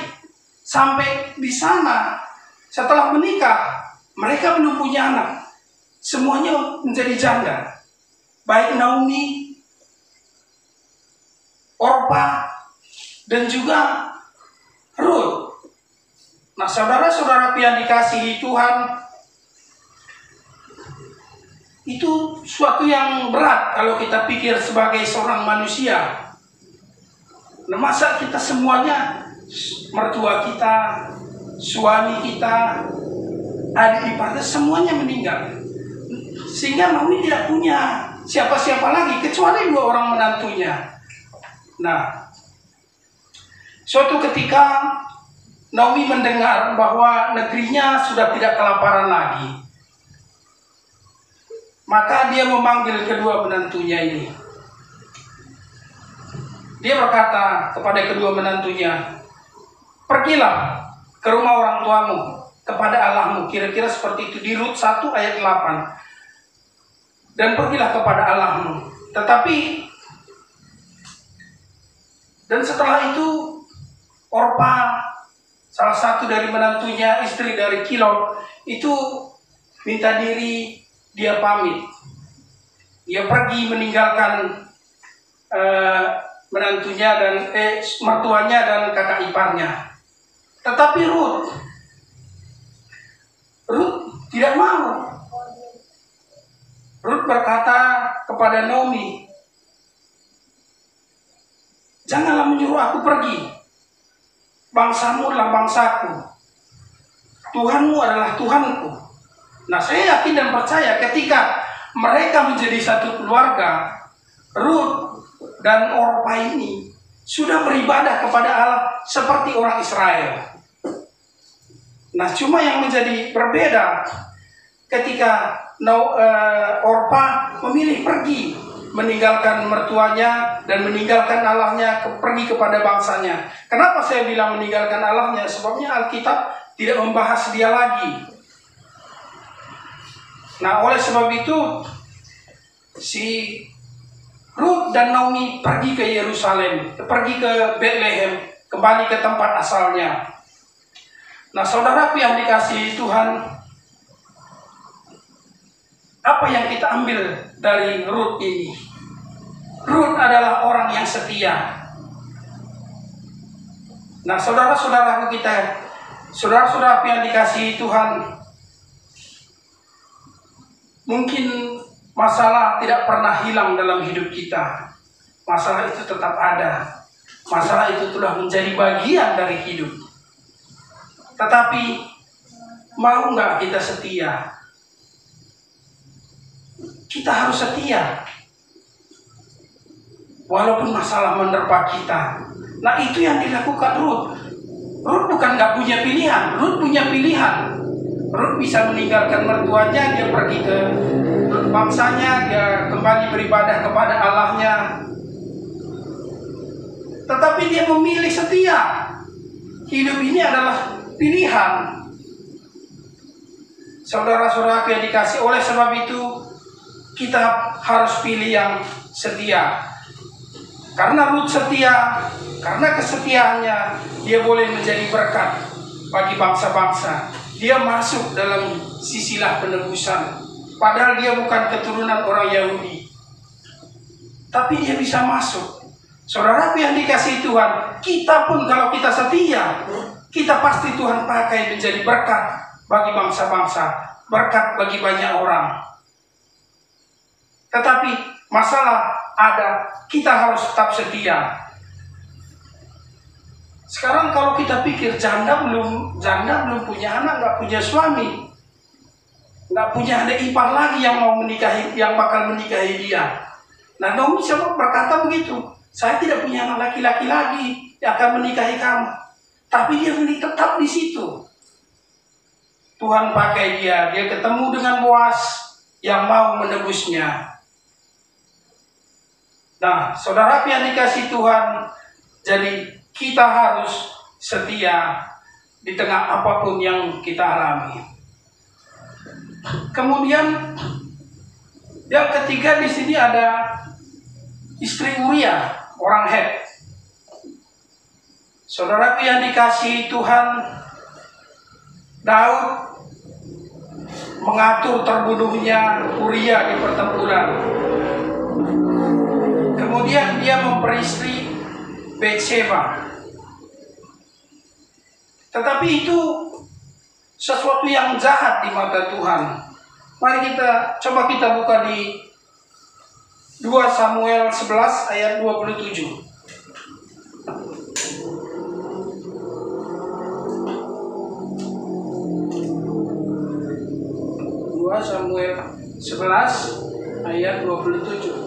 Sampai di sana, setelah menikah, mereka belum punya anak. Semuanya menjadi janda. Baik Naomi, Orpa, dan juga Ruth. Nah, saudara-saudara yang dikasihi Tuhan, itu suatu yang berat kalau kita pikir sebagai seorang manusia. Nah, masa kita semuanya, mertua kita, suami kita, adik ipar, semuanya meninggal. Sehingga Naomi tidak punya siapa-siapa lagi kecuali dua orang menantunya. Nah, suatu ketika Naomi mendengar bahwa negerinya sudah tidak kelaparan lagi. Maka dia memanggil kedua menantunya ini. Dia berkata kepada kedua menantunya, "Pergilah ke rumah orang tuamu, kepada Allahmu." Kira-kira seperti itu di Rut 1 ayat 8. "Dan pergilah kepada Allahmu." Dan setelah itu Orpa, salah satu dari menantunya, istri dari Kilon, itu minta diri, dia pamit. Dia pergi meninggalkan menantunya dan mertuanya dan kakak iparnya. Tetapi Rut tidak mau. Rut berkata kepada Naomi, "Janganlah menyuruh aku pergi. Bangsamu adalah bangsaku. Tuhanmu adalah Tuhanku." Nah, saya yakin dan percaya ketika mereka menjadi satu keluarga, Rut dan Orpa ini sudah beribadah kepada Allah seperti orang Israel. Nah, cuma yang menjadi berbeda ketika Orpa memilih pergi meninggalkan mertuanya dan meninggalkan Allahnya, pergi kepada bangsanya. Kenapa saya bilang meninggalkan Allahnya? Sebabnya Alkitab tidak membahas dia lagi. Nah, oleh sebab itu si Rut dan Naomi pergi ke Yerusalem, pergi ke Bethlehem, kembali ke tempat asalnya. Nah, saudaraku yang dikasihi Tuhan, apa yang kita ambil dari Rut ini? Rut adalah orang yang setia. Nah, saudara-saudaraku saudara-saudaraku yang dikasihi Tuhan, mungkin masalah tidak pernah hilang dalam hidup kita. Masalah itu tetap ada. Masalah itu telah menjadi bagian dari hidup. Tetapi mau nggak kita setia? Kita harus setia walaupun masalah menerpa kita. Nah, itu yang dilakukan Rut. Rut bukan nggak punya pilihan. Rut punya pilihan. Rut bisa meninggalkan mertuanya, dia pergi ke bangsanya, dia kembali beribadah kepada Allahnya. Tetapi dia memilih setia. Hidup ini adalah pilihan. Saudara-saudara yang dikasih, oleh sebab itu kita harus pilih yang setia. Karena Rut setia, karena kesetiaannya dia boleh menjadi berkat bagi bangsa-bangsa. Dia masuk dalam sisilah penebusan. Padahal dia bukan keturunan orang Yahudi, tapi dia bisa masuk. Saudaraku yang dikasihi Tuhan, kita pun kalau kita setia, kita pasti Tuhan pakai menjadi berkat bagi bangsa-bangsa, berkat bagi banyak orang. Tetapi masalah ada, kita harus tetap setia. Sekarang kalau kita pikir janda belum punya anak, nggak punya suami, nggak punya adik ipar lagi yang mau menikahi, yang bakal menikahi dia. Nah, Naomi semua berkata begitu, "Saya tidak punya anak laki-laki lagi yang akan menikahi kamu." Tapi dia tetap di situ. Tuhan pakai dia ketemu dengan Boas yang mau menebusnya. Nah, saudara yang dikasih Tuhan, jadi kita harus setia di tengah apapun yang kita alami. Kemudian yang ketiga di sini ada istri Uria, orang Het. Saudaraku yang dikasihi Tuhan, Daud mengatur terbunuhnya Uria di pertempuran. Kemudian dia memperistri Bathsheba. Tetapi itu sesuatu yang jahat di mata Tuhan. Mari kita buka di 2 Samuel 11 ayat 27. 2 Samuel 11 ayat 27.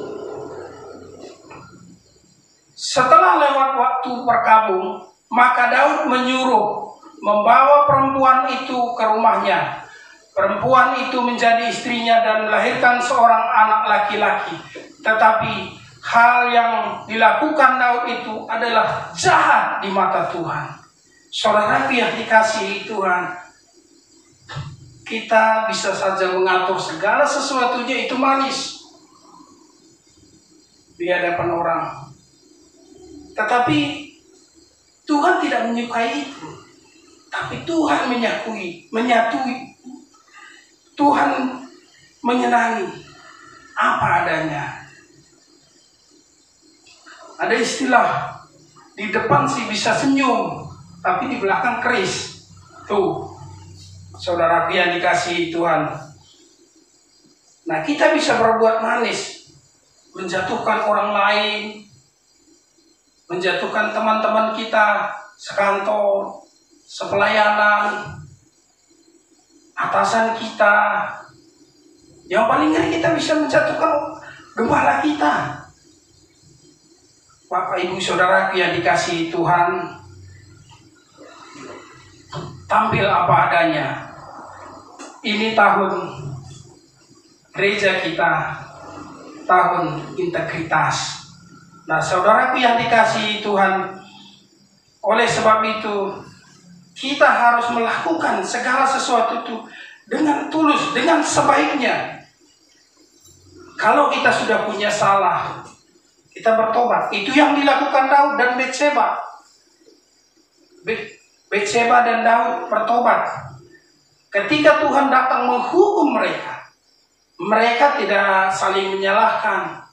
Setelah lewat waktu berkabung, maka Daud menyuruh membawa perempuan itu ke rumahnya. Perempuan itu menjadi istrinya dan melahirkan seorang anak laki-laki. Tetapi hal yang dilakukan Daud itu adalah jahat di mata Tuhan. Saudaraku yang dikasihi Tuhan, kita bisa saja mengatur segala sesuatunya itu manis di hadapan orang. Tetapi Tuhan tidak menyukai itu. Tapi Tuhan menyatui. Tuhan menyenangi apa adanya. Ada istilah, di depan sih bisa senyum, tapi di belakang keris. Tuh, saudara yang dikasihi Tuhan. Nah, kita bisa berbuat manis, menjatuhkan orang lain, menjatuhkan teman-teman kita sekantor, sepelayanan, atasan kita. Yang paling ngeri, kita bisa menjatuhkan gembala kita. Bapak Ibu Saudaraku yang dikasihi Tuhan, tampil apa adanya. Ini tahun gereja kita, tahun integritas. Nah, saudaraku yang dikasihi Tuhan, oleh sebab itu kita harus melakukan segala sesuatu itu dengan tulus, dengan sebaiknya. Kalau kita sudah punya salah, kita bertobat. Itu yang dilakukan Daud dan Betseba. Betseba dan Daud bertobat. Ketika Tuhan datang menghukum mereka, mereka tidak saling menyalahkan.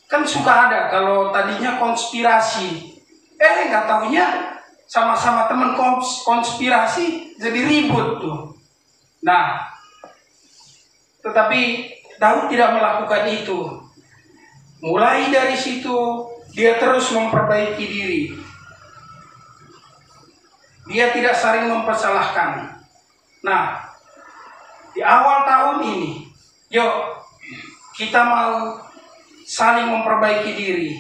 Kan suka ada kalau tadinya konspirasi, nggak taunya sama-sama teman konspirasi jadi ribut tuh. Nah, tetapi Daud tidak melakukan itu. Mulai dari situ dia terus memperbaiki diri. Dia tidak saling mempersalahkan. Nah, di awal tahun ini, yuk kita mau saling memperbaiki diri.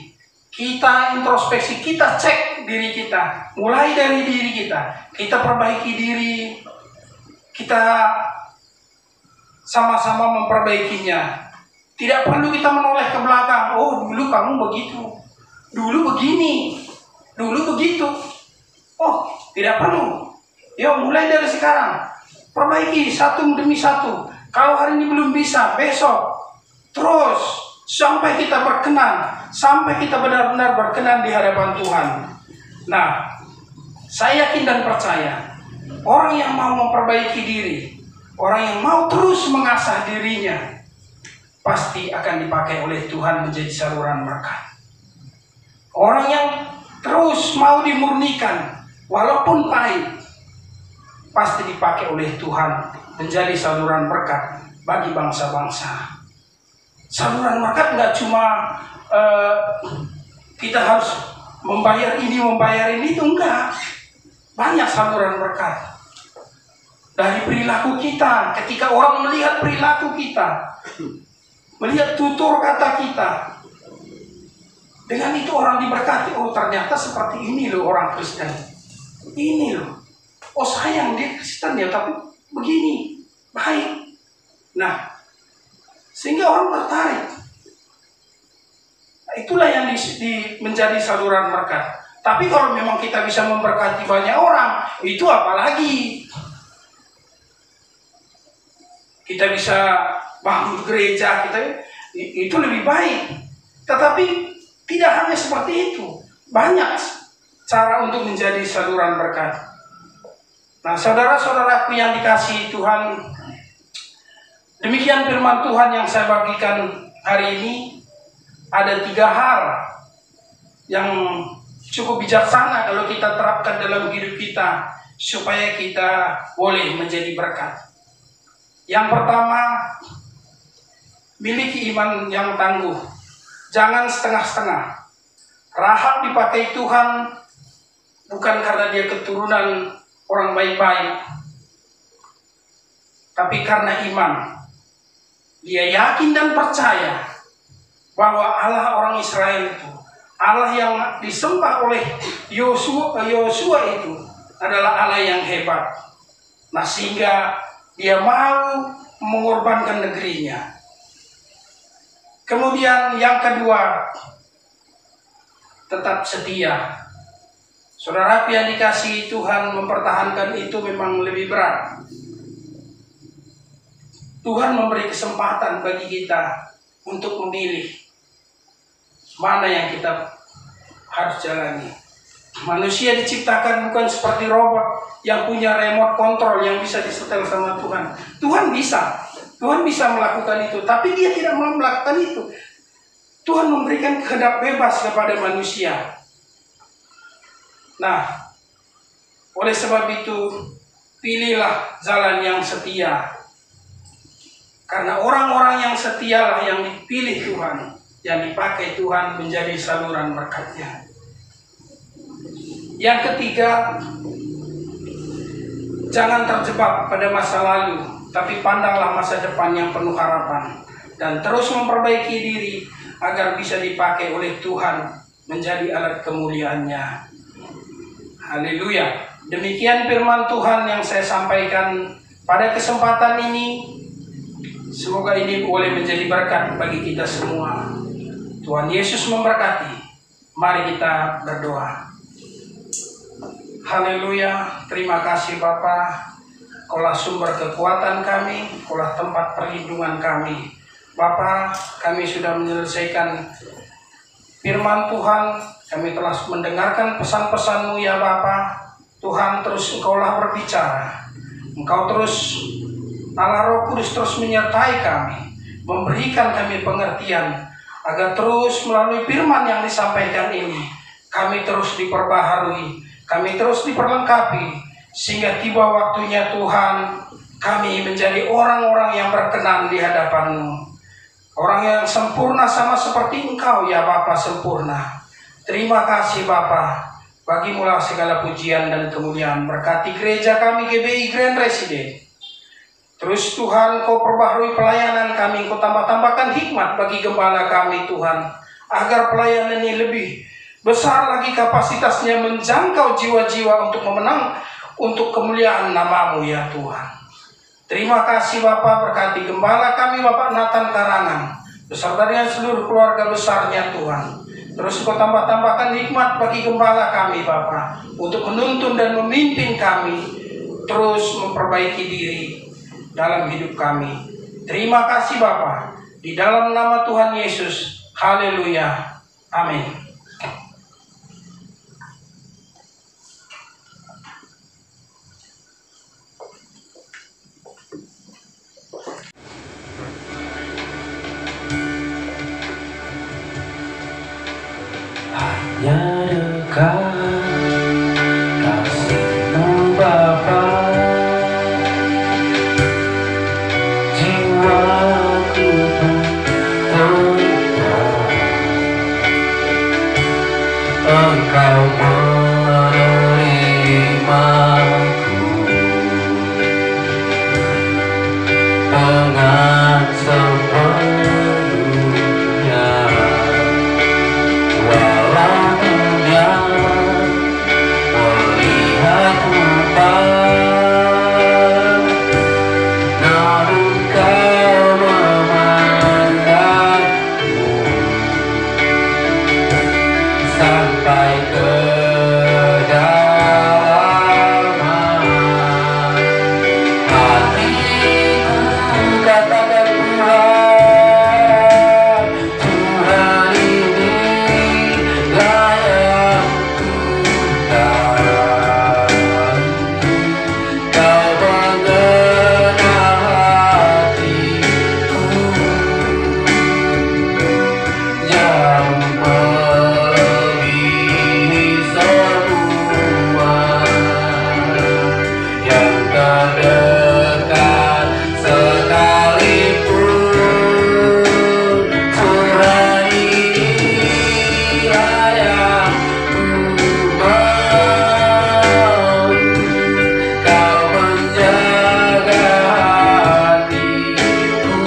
Kita introspeksi, kita cek diri kita. Mulai dari diri kita. Kita perbaiki diri. Kita sama-sama memperbaikinya. Tidak perlu kita menoleh ke belakang. Oh, dulu kamu begitu. Dulu begini. Dulu begitu. Oh, tidak perlu. Yuk, mulai dari sekarang. Perbaiki satu demi satu. Kalau hari ini belum bisa, besok. Terus, sampai kita berkenan. Sampai kita benar-benar berkenan di hadapan Tuhan. Nah, saya yakin dan percaya. Orang yang mau memperbaiki diri. Orang yang mau terus mengasah dirinya, pasti akan dipakai oleh Tuhan menjadi saluran berkat. Orang yang terus mau dimurnikan, walaupun pahit, pasti dipakai oleh Tuhan menjadi saluran berkat bagi bangsa-bangsa. Saluran berkat nggak cuma kita harus membayar ini, itu enggak. Banyak saluran berkat. Dari perilaku kita, ketika orang melihat perilaku kita, melihat tutur kata kita, dengan itu orang diberkati. Oh, ternyata seperti ini loh orang Kristen. Ini loh. Oh, sayang dia Kristen ya, tapi begini, baik. Nah, sehingga orang tertarik. Itulah yang menjadi saluran berkat. Tapi kalau memang kita bisa memberkati banyak orang, itu apalagi. Kita bisa bangun gereja, itu lebih baik. Tetapi tidak hanya seperti itu. Banyak cara untuk menjadi saluran berkat. Nah, saudara-saudaraku yang dikasihi Tuhan, demikian firman Tuhan yang saya bagikan hari ini. Ada 3 hal yang cukup bijaksana kalau kita terapkan dalam hidup kita, supaya kita boleh menjadi berkat. Yang pertama, miliki iman yang tangguh. Jangan setengah-setengah. Rahab dipakai Tuhan bukan karena dia keturunan orang baik-baik, tapi karena iman. Dia yakin dan percaya bahwa Allah orang Israel itu, Allah yang disembah oleh Yosua itu adalah Allah yang hebat. Nah, sehingga Dia mau mengorbankan negerinya. Kemudian yang kedua, tetap setia. Saudara yang dikasihi Tuhan, mempertahankan itu memang lebih berat. Tuhan memberi kesempatan bagi kita untuk memilih mana yang kita harus jalani. Manusia diciptakan bukan seperti robot yang punya remote control yang bisa disetel sama Tuhan. Tuhan bisa melakukan itu, tapi dia tidak mau melakukan itu. Tuhan memberikan kehendak bebas kepada manusia. Nah, oleh sebab itu, pilihlah jalan yang setia. Karena orang-orang yang setialah yang dipilih Tuhan, yang dipakai Tuhan menjadi saluran berkat-Nya. Yang ketiga, jangan terjebak pada masa lalu, tapi pandanglah masa depan yang penuh harapan. Dan terus memperbaiki diri agar bisa dipakai oleh Tuhan menjadi alat kemuliaan-Nya. Haleluya. Demikian firman Tuhan yang saya sampaikan pada kesempatan ini. Semoga ini boleh menjadi berkat bagi kita semua. Tuhan Yesus memberkati. Mari kita berdoa. Haleluya. Terima kasih Bapa. Kaulah sumber kekuatan kami, Kaulah tempat perlindungan kami. Bapa, kami sudah menyelesaikan firman Tuhan. Kami telah mendengarkan pesan-pesan-Mu ya Bapa. Tuhan, terus Engkaulah berbicara. Engkau terus, Allah Roh Kudus terus menyertai kami, memberikan kami pengertian, agar terus melalui firman yang disampaikan ini, kami terus diperbaharui, kami terus diperlengkapi, sehingga tiba waktunya Tuhan, kami menjadi orang-orang yang berkenan di hadapan-Mu. Orang yang sempurna sama seperti Engkau ya Bapa sempurna. Terima kasih Bapa, bagimulah segala pujian dan kemuliaan. Berkati gereja kami GBI Grand Resident. Terus Tuhan, Kau perbaharui pelayanan kami, Kau tambah-tambahkan hikmat bagi gembala kami Tuhan, agar pelayanan ini lebih besar lagi kapasitasnya, menjangkau jiwa-jiwa untuk memenang, untuk kemuliaan nama-Mu ya Tuhan. Terima kasih Bapak, berkati gembala kami Bapak Nathan Karangan, beserta dengan seluruh keluarga besarnya Tuhan. Terus Kau tambah-tambahkan hikmat bagi gembala kami Bapa, untuk menuntun dan memimpin kami, terus memperbaiki diri dalam hidup kami. Terima kasih Bapa, di dalam nama Tuhan Yesus. Haleluya. Amin. Hanya dekat kasih-Mu Bapa, jiwaku pun tenang. Engkau menerimaku dengan sepenuhnya. Walau dunia melihat rupa, namun Kau memandangku sampai ke kedalaman hatiku. Katakan Tuhan, Tuhan ini layak Tuhan. Kau mengenal hatiku yang melebihi semua, yang terdekat sekalipun. Tuhan ini layak Tuhan. Kau menjaga hatiku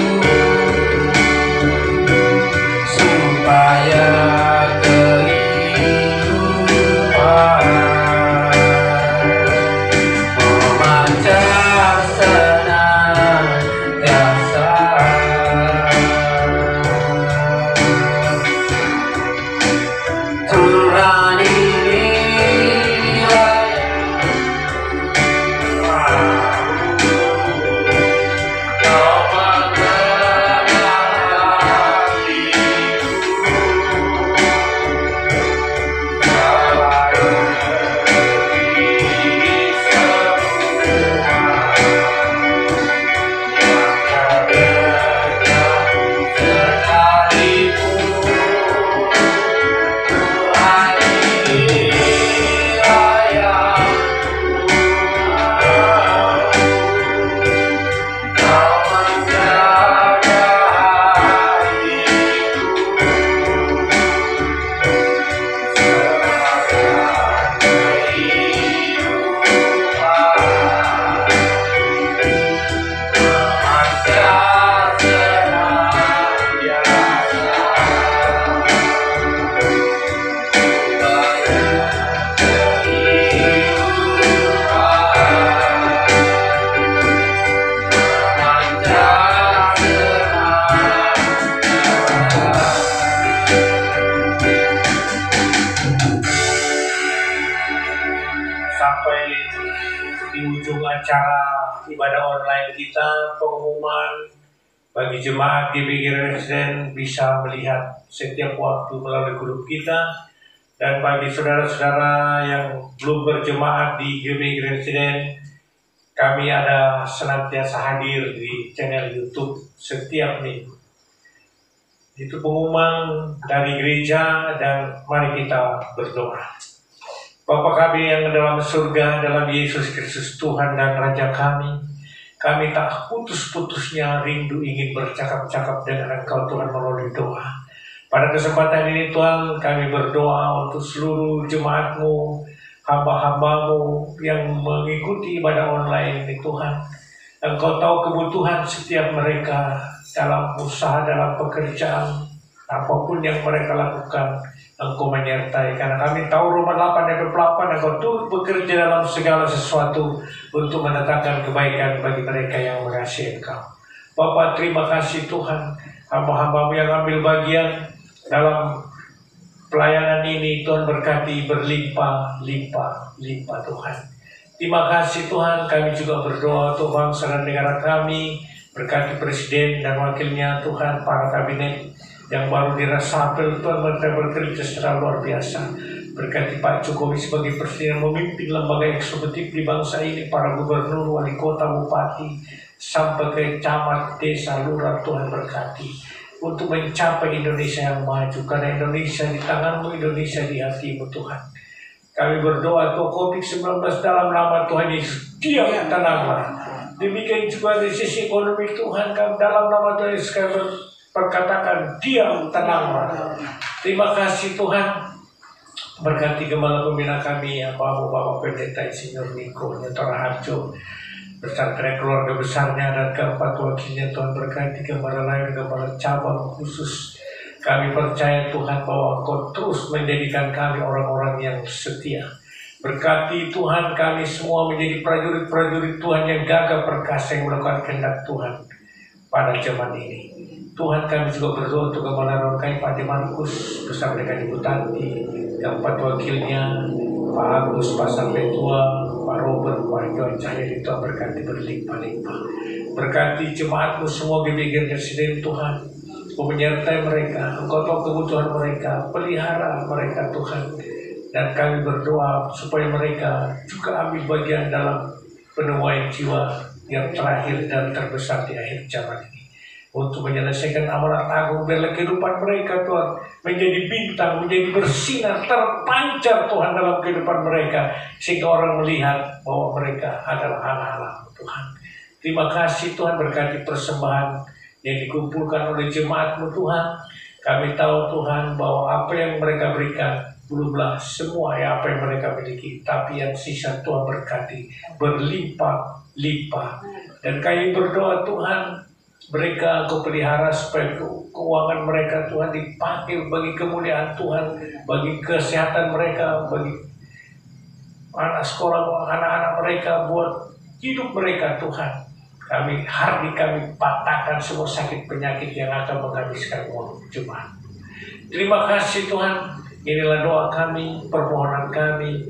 supaya kehidupan memancarkan acara ibadah online kita, pengumuman bagi jemaat GBI Residen bisa melihat setiap waktu melalui grup kita. Dan bagi saudara-saudara yang belum berjemaat di GBI Residen, kami ada senantiasa hadir di channel YouTube setiap minggu. Itu pengumuman dari gereja, dan mari kita berdoa. Bapa kami yang dalam surga, dalam Yesus Kristus Tuhan dan Raja kami tak putus-putusnya rindu ingin bercakap-cakap dengan Engkau Tuhan melalui doa. Pada kesempatan ini Tuhan, kami berdoa untuk seluruh jemaat-Mu, hamba-hamba-Mu yang mengikuti ibadah online ini Tuhan. Engkau tahu kebutuhan setiap mereka dalam usaha, dalam pekerjaan, apapun yang mereka lakukan, Engkau menyertai. Karena kami tahu Roma 8 ayat 28, Engkau turut bekerja dalam segala sesuatu untuk mendatangkan kebaikan bagi mereka yang mengasihi Engkau. Bapa, terima kasih Tuhan, hamba-hamba-Mu yang ambil bagian dalam pelayanan ini. Tuhan berkati berlimpah-limpah Tuhan. Terima kasih Tuhan. Kami juga berdoa untuk bangsa dan negara kami. Berkati Presiden dan wakilnya Tuhan, para kabinet yang baru diresapel Tuhan, mereka bekerja secara luar biasa. Berkati Pak Jokowi sebagai Presiden memimpin lembaga eksekutif di bangsa ini, para gubernur, wali kota, bupati, sampai ke camat, desa, lurah. Tuhan berkati untuk mencapai Indonesia yang maju, karena Indonesia di tangan-Mu, Indonesia di hati-Mu Tuhan. Kami berdoa untuk COVID-19 dalam nama Tuhan Yesus, diam tenanglah. Demikian juga di sisi ekonomi Tuhan, kami dalam nama Tuhan Yesus kami berkatakan diam tenanglah. Terima kasih Tuhan. Berkati Gembala Pembina kami, Bapak Pendeta Insinyur Niko Nyotora Harjo beserta keluarga besarnya dan keempat wakilnya. Tuhan berkati Gembala lain, Gembala cabang khusus. Kami percaya Tuhan bahwa Engkau terus menjadikan kami orang-orang yang setia. Berkati Tuhan kami semua menjadi prajurit-prajurit Tuhan yang gagah perkasa yang melakukan kehendak Tuhan pada zaman ini. Tuhan, kami juga berdoa untuk Gembala Rokai Pak Markus bersama dengan Ibu Tanti, keempat wakilnya Pak Agus, Pak Sampetua, Pak Robert, Pak Johan Cahyadi. Tuhan berkati berlimpah-limpah. Berkati jemaat-Mu semua GBI Residen Tuhan, menyertai mereka. Engkau tahu kebutuhan mereka, pelihara mereka Tuhan. Dan kami berdoa supaya mereka juga ambil bagian dalam penemuan jiwa yang terakhir dan terbesar di akhir zaman ini, untuk menyelesaikan amanat agung dalam kehidupan mereka Tuhan, menjadi bintang, menjadi bersinar, terpancar Tuhan dalam kehidupan mereka, sehingga orang melihat bahwa mereka adalah anak-anak Tuhan. Terima kasih Tuhan, berkati persembahan yang dikumpulkan oleh jemaat-Mu Tuhan. Kami tahu Tuhan bahwa apa yang mereka berikan belumlah semua ya apa yang mereka miliki, tapi yang sisa Tuhan berkati berlimpah-limpah. Dan kami berdoa Tuhan, mereka Engkau pelihara supaya keuangan mereka Tuhan dipakai bagi kemuliaan Tuhan, bagi kesehatan mereka, bagi anak sekolah, anak-anak mereka, buat hidup mereka Tuhan. Kami patahkan semua sakit penyakit yang akan menghabiskan uang jemaat. Terima kasih Tuhan. Inilah doa kami, permohonan kami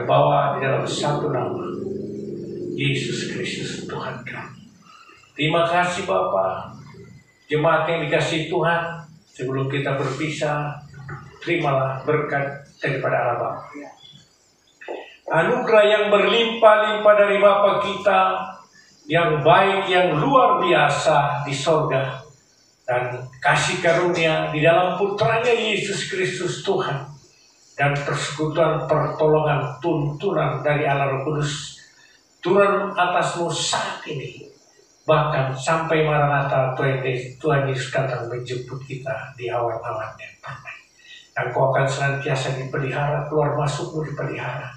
bawa di dalam satu nama, Yesus Kristus Tuhan kami. Terima kasih Bapa. Jemaat yang dikasihi Tuhan, sebelum kita berpisah, terimalah berkat daripada Allah Bapa. Anugerah yang berlimpah-limpah dari Bapa kita, yang baik, yang luar biasa di sorga, dan kasih karunia di dalam putranya Yesus Kristus Tuhan, dan persekutuan pertolongan tuntunan dari Allah Roh Kudus turun atasmu saat ini, bahkan sampai Maranatha Tuhan Yesus datang menjemput kita di awan-awan yang permai. Engkau akan senantiasa dipelihara, keluar masukmu dipelihara,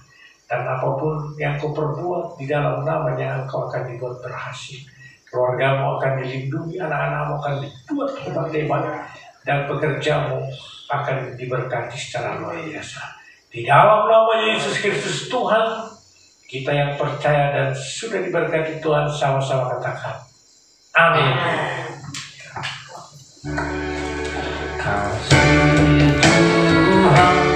dan apapun yang kau perbuat di dalam namanya engkau akan dibuat berhasil. Keluargamu akan dilindungi, anak-anakmu akan dibuat hebat-hebat, dan pekerjamu akan diberkati secara luar biasa. Di dalam nama Yesus Kristus Tuhan, kita yang percaya dan sudah diberkati Tuhan, sama-sama katakan amin. Kasih Tuhan